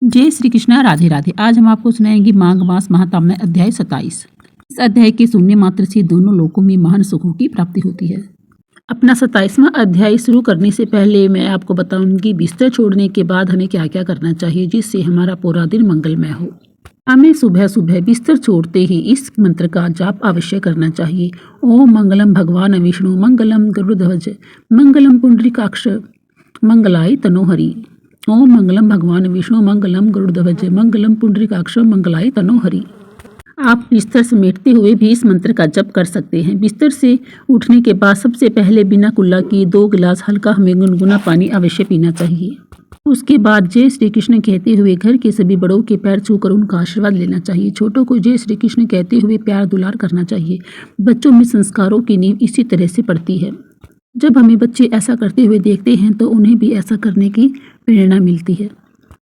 जय श्री कृष्णा, राधे राधे। आज हम आपको सुनाएंगे माघ मास महात्म्य अध्याय 27। इस अध्याय के सुनने मात्र से दोनों लोकों में महान सुखों की प्राप्ति होती है। अपना 27वां अध्याय शुरू करने से पहले मैं आपको बताऊंगी बिस्तर छोड़ने के बाद हमें क्या क्या करना चाहिए जिससे हमारा पूरा दिन मंगलमय हो। हमें सुबह सुबह बिस्तर छोड़ते ही इस मंत्र का जाप अवश्य करना चाहिए। ओम मंगलम भगवान विष्णु मंगलम गरुड़ध्वज मंगलम पुंडरीकाक्ष मंगलाय तनोहरि। ओम मंगलम भगवान विष्णु मंगलम गरुड़ध्वज मंगलम पुंडरीकाक्ष मंगलाय तनोहरि। आप बिस्तर समेटते हुए भी इस मंत्र का जप कर सकते हैं। बिस्तर से उठने के बाद सबसे पहले बिना कुल्ला किए 2 गिलास हल्का हमें गुनगुना पानी अवश्य पीना चाहिए। उसके बाद जय श्री कृष्ण कहते हुए घर के सभी बड़ों के पैर छूकर उनका आशीर्वाद लेना चाहिए। छोटों को जय श्री कृष्ण कहते हुए प्यार दुलार करना चाहिए। बच्चों में संस्कारों की नींव इसी तरह से पड़ती है। जब हमें बच्चे ऐसा करते हुए देखते हैं तो उन्हें भी ऐसा करने की प्रेरणा मिलती है।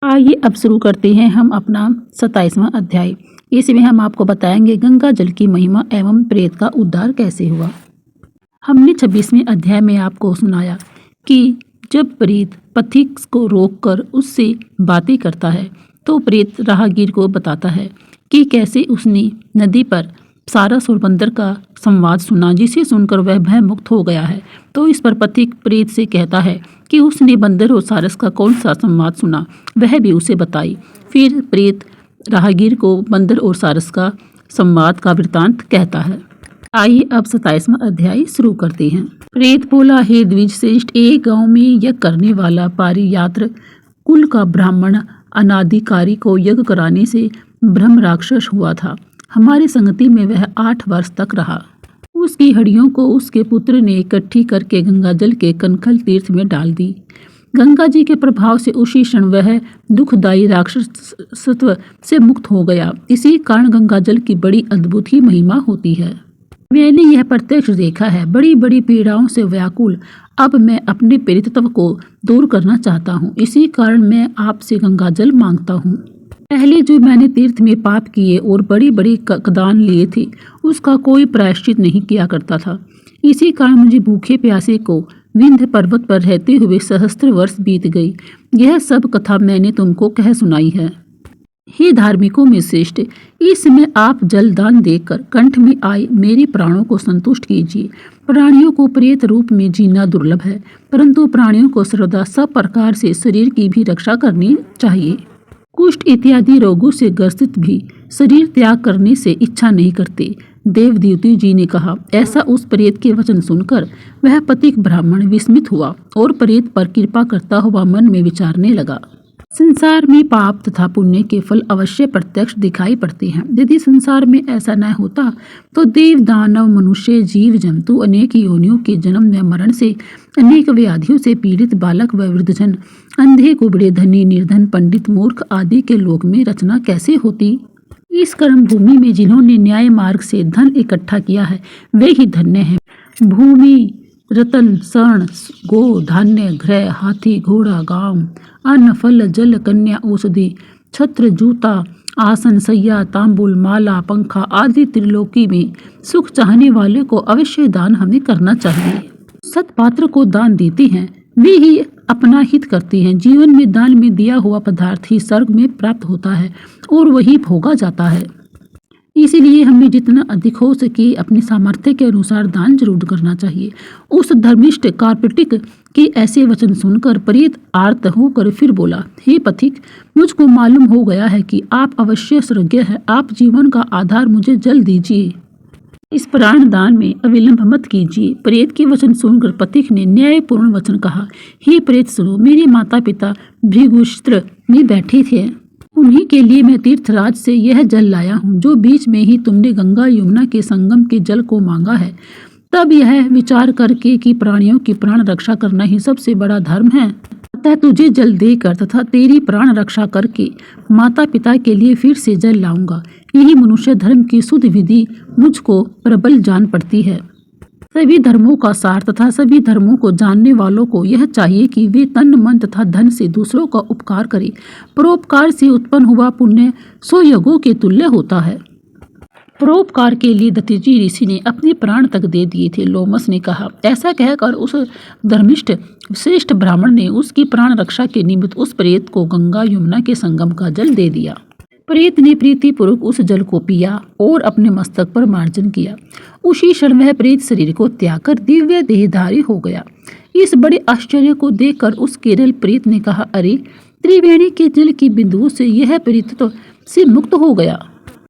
आइए अब शुरू करते हैं हम अपना 27वां अध्याय। इसमें हम आपको बताएंगे गंगा जल की महिमा एवं प्रेत का उद्धार कैसे हुआ। हमने 26वें अध्याय में आपको सुनाया कि जब प्रेत पथिक को रोककर उससे बातें करता है तो प्रेत राहगीर को बताता है कि कैसे उसने नदी पर सारस और बंदर का संवाद सुना, जिसे सुनकर वह भय मुक्त हो गया है। तो इस पर पथिक प्रेत से कहता है कि उसने बंदर और सारस का कौन सा संवाद सुना, वह भी उसे बताई। फिर प्रेत राहगीर को बंदर और सारस का संवाद का वृतांत कहता है। आइए अब 27वां अध्याय शुरू करते हैं। प्रेत बोला, हे द्विज श्रेष्ठ, एक गांव में यज्ञ करने वाला पारियात्र कुल का ब्राह्मण अनाधिकारी को यज्ञ कराने से ब्रह्म राक्षस हुआ था। हमारी संगति में वह 8 वर्ष तक रहा। उसकी हड्डियों को उसके पुत्र ने इकट्ठी करके गंगा जल के कनखल तीर्थ में डाल दी। गंगा जी के प्रभाव से उसी क्षण वह दुखदायी राक्षसत्व से मुक्त हो गया। इसी कारण गंगा जल की बड़ी अद्भुत ही महिमा होती है। मैंने यह प्रत्यक्ष देखा है। बड़ी बड़ी पीड़ाओं से व्याकुल अब मैं अपने पीड़ितत्व को दूर करना चाहता हूँ। इसी कारण मैं आपसे गंगा जल मांगता हूँ। पहले जो मैंने तीर्थ में पाप किए और बड़ी बड़ी कदान लिए थे उसका कोई प्रायश्चित नहीं किया करता था। इसी कारण मुझे भूखे प्यासे को विंध्य पर्वत पर रहते हुए सहस्त्र वर्ष बीत गई। यह सब कथा मैंने तुमको कह सुनाई है। हे धार्मिकों में श्रेष्ठ, इस समय आप जलदान देकर कंठ में आए मेरे प्राणों को संतुष्ट कीजिए। प्राणियों को प्रेत रूप में जीना दुर्लभ है, परंतु प्राणियों को सर्वदा सब प्रकार से शरीर की भी रक्षा करनी चाहिए। कुष्ठ इत्यादि रोगों से ग्रसित भी शरीर त्याग करने से इच्छा नहीं करते। देवदेवती जी ने कहा। ऐसा उस प्रेत के वचन सुनकर वह पथिक ब्राह्मण विस्मित हुआ और प्रेत पर कृपा करता हुआ मन में विचारने लगा। संसार में पाप तथा पुण्य के फल अवश्य प्रत्यक्ष दिखाई पड़ते हैं। यदि संसार में ऐसा न होता तो देव दानव मनुष्य जीव जंतु अनेक योनियों के जन्म व मरण से अनेक व्याधियों से पीड़ित बालक व वृद्धजन, अंधे कुबड़े, धनी निर्धन, पंडित मूर्ख आदि के लोक में रचना कैसे होती। इस कर्म भूमि में जिन्होंने न्याय मार्ग से धन इकट्ठा किया है वे ही धन्य हैं। भूमि, रतन, स्वर्ण, गो, धान्य, गृह, हाथी, घोड़ा, गांव, अन्न, फल, जल, कन्या, औषधि, छत्र, जूता, आसन, सैया, तांबुल, माला, पंखा आदि त्रिलोकी में सुख चाहने वाले को अवश्य दान हमें करना चाहिए। सत्पात्र को दान देते हैं वे ही अपना हित करते हैं। जीवन में दान में दिया हुआ पदार्थ ही स्वर्ग में प्राप्त होता है और वही भोगा जाता है। इसीलिए हमें जितना अधिक हो सके अपने सामर्थ्य के अनुसार दान जरूर करना चाहिए। उस धर्मिष्ठ कार्पेटिक के ऐसे वचन सुनकर प्रेत आर्त होकर फिर बोला, हे पथिक, मुझको मालूम हो गया है कि आप अवश्य सर्वज्ञ हैं। आप जीवन का आधार मुझे जल दीजिए। इस प्राण दान में अविलंब मत कीजिए। प्रेत के वचन सुनकर पथिक ने न्यायपूर्ण वचन कहा। हे प्रेत सुनो, मेरे माता पिता भृगुस्त्र में बैठे थे। उन्हीं के लिए मैं तीर्थराज से यह जल लाया हूँ जो बीच में ही तुमने गंगा यमुना के संगम के जल को मांगा है। तब यह विचार करके कि प्राणियों की प्राण रक्षा करना ही सबसे बड़ा धर्म है, अतः तुझे जल देकर तथा तेरी प्राण रक्षा करके माता पिता के लिए फिर से जल लाऊंगा। यही मनुष्य धर्म की शुद्ध विधि मुझको प्रबल जान पड़ती है। सभी धर्मों का सार तथा सभी धर्मों को जानने वालों को यह चाहिए कि वे तन मन तथा धन से दूसरों का उपकार करें। परोपकार से उत्पन्न हुआ पुण्य 100 यज्ञों के तुल्य होता है। परोपकार के लिए दत्तीजी ऋषि ने अपने प्राण तक दे दिए थे, लोमस ने कहा। ऐसा कहकर उस धर्मिष्ठ श्रेष्ठ ब्राह्मण ने उसकी प्राण रक्षा के निमित्त उस प्रेत को गंगा यमुना के संगम का जल दे दिया। प्रेत ने प्रीतिपूर्वक उस जल को पिया और अपने मस्तक पर मार्जन किया। उसी क्षण वह प्रेत शरीर को त्याग कर दिव्य देहधारी हो गया। इस बड़े आश्चर्य को देखकर उस केरल प्रेत ने कहा, अरे, त्रिवेणी के जल की बिंदुओं से यह प्रेत से मुक्त हो गया।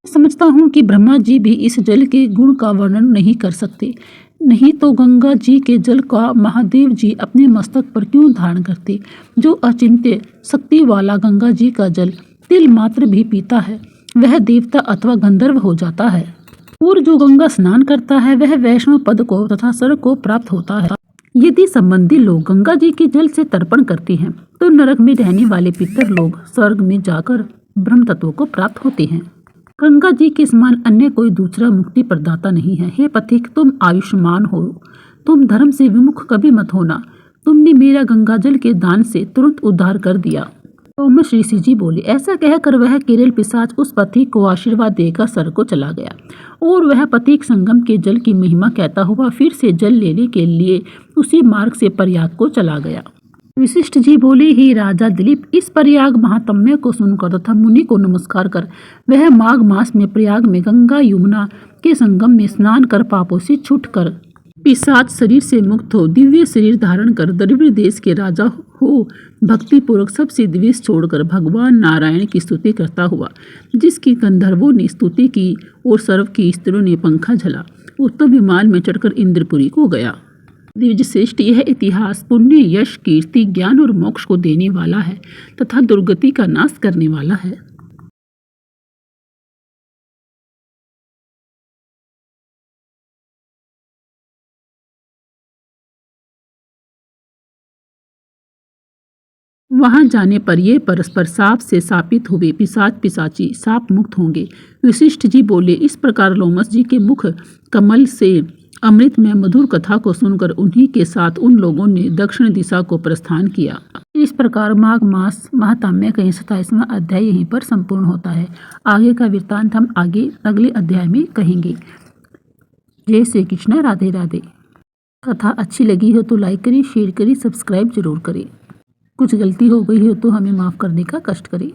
समझता हूँ कि ब्रह्मा जी भी इस जल के गुण का वर्णन नहीं कर सकते, नहीं तो गंगा जी के जल का महादेव जी अपने मस्तक पर क्यों धारण करते। जो अचिंत्य शक्ति वाला गंगा जी का जल तिल मात्र भी पीता है वह देवता अथवा गंधर्व हो जाता है, और जो गंगा स्नान करता है वह वैष्णव पद को तथा स्वर्ग को प्राप्त होता है। यदि संबंधी लोग गंगा जी के जल से तर्पण करते हैं तो नरक में रहने वाले पितर लोग स्वर्ग में जाकर ब्रह्म तत्व को प्राप्त होते हैं। गंगा जी के समान अन्य कोई दूसरा मुक्ति प्रदाता नहीं है। हे पथिक, तुम आयुष्मान हो, तुम धर्म से विमुख कभी मत होना। तुमने मेरा गंगा जल के दान से तुरंत उद्धार कर दिया। लोमस ऋषि जी बोले। ऐसा कहकर वह केरल पिशाच उस पथिक को आशीर्वाद देकर स्वर्ग को चला गया, और वह पथिक संगम के जल की महिमा कहता हुआ फिर से जल लेने के लिए उसी मार्ग से प्रयाग को चला गया। वशिष्ठ जी बोले, ही राजा दिलीप, इस प्रयाग महात्म्य को सुनकर तथा मुनि को नमस्कार कर वह माघ मास में प्रयाग में गंगा यमुना के संगम में स्नान कर पापों से छूटकर पिशाच शरीर से मुक्त हो दिव्य शरीर धारण कर द्रविड़ देश के राजा हो भक्ति पूर्वक सबसे द्वेष छोड़कर भगवान नारायण की स्तुति करता हुआ, जिसकी गंधर्वों ने स्तुति की और सर्व की स्त्रियों ने पंखा झला, उत्तम विमान में चढ़कर इंद्रपुरी को गया। द्विज श्रेष्ठ, यह इतिहास पुण्य, यश, कीर्ति, ज्ञान और मोक्ष को देने वाला है तथा दुर्गति का नाश करने वाला है। वहां जाने पर ये परस्पर साप से शापित हुए पिशाच पिशाची साप मुक्त होंगे। वशिष्ठ जी बोले, इस प्रकार लोमस जी के मुख कमल से अमृत में मधुर कथा को सुनकर उन्हीं के साथ उन लोगों ने दक्षिण दिशा को प्रस्थान किया। इस प्रकार माघ मास महात्म्य का 27वां अध्याय यहीं पर संपूर्ण होता है। आगे का वृत्तांत हम आगे अगले अध्याय में कहेंगे। जय श्री कृष्ण, राधे राधे। कथा अच्छी लगी हो तो लाइक करें, शेयर करें, सब्सक्राइब जरूर करें। कुछ गलती हो गई हो तो हमें माफ़ करने का कष्ट करें।